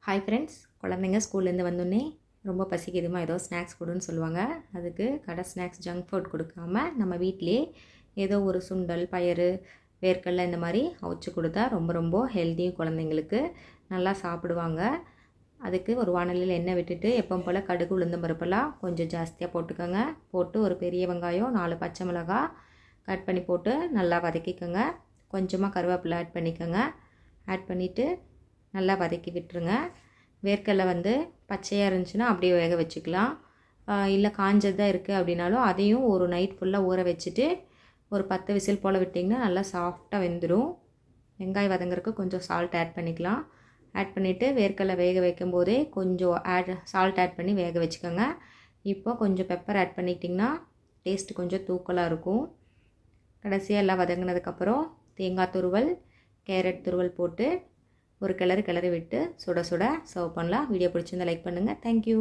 Hi friends, குழந்தைங்க ஸ்கூல்லேருந்து வந்தோடனே ரொம்ப பசிக்குதுமா ஏதோ ஸ்நாக்ஸ் கொடுன்னு சொல்லுவாங்க. அதுக்கு கடை ஸ்நாக்ஸ் ஜங்க் ஃபுட் கொடுக்காம நம்ம வீட்டிலே ஏதோ ஒரு சுண்டல், பயறு, வேர்க்கடலை இந்த மாதிரி அவிச்சு கொடுத்தா ரொம்ப ரொம்ப ஹெல்த்தியும், குழந்தைங்களுக்கு நல்லா சாப்பிடுவாங்க. அதுக்கு ஒரு வாணலியில் எண்ணெய் விட்டுட்டு எப்பவும் போல் கடுகு, உளுந்தம் பருப்பெல்லாம் கொஞ்சம் ஜாஸ்தியாக போட்டுக்கோங்க. போட்டு ஒரு பெரிய வெங்காயம், 4 பச்சை மிளகாய் கட் பண்ணி போட்டு நல்லா வதக்கிக்கோங்க. கொஞ்சமாக கருவேப்பிலை ஆட் பண்ணிக்கோங்க. ஆட் பண்ணிவிட்டு நல்லா வதக்கி விட்டுருங்க. வேர்க்கடலை பச்சையாக இருந்துச்சுன்னா அப்படியே வேக வச்சுக்கலாம். இல்லை காஞ்சதாக இருக்குது அப்படின்னாலும் அதையும் ஒரு நைட் ஃபுல்லாக ஊற வச்சுட்டு ஒரு 10 விசில் போல் விட்டிங்கன்னா நல்லா சாஃப்டாக வெந்துடும். வெங்காயம் வதங்குறதுக்கு கொஞ்சம் சால்ட் ஆட் பண்ணிக்கலாம். ஆட் பண்ணிவிட்டு வேர்க்கடலை வேக வைக்கும் போதே கொஞ்சம் சால்ட் ஆட் பண்ணி வேக வச்சுக்கோங்க. இப்போ கொஞ்சம் பெப்பர் ஆட் பண்ணிக்கிட்டிங்கன்னா டேஸ்ட்டு கொஞ்சம் தூக்கலாக இருக்கும். கடைசியாக எல்லாம் வதங்கினதுக்கப்புறம் தேங்காய் துருவல், கேரட் துருவல் போட்டு ஒரு கிளறி விட்டு சுட சுட சர்வ் பண்ணலாம். வீடியோ பிடிச்சிருந்தா லைக் பண்ணுங்கள். தேங்க்யூ.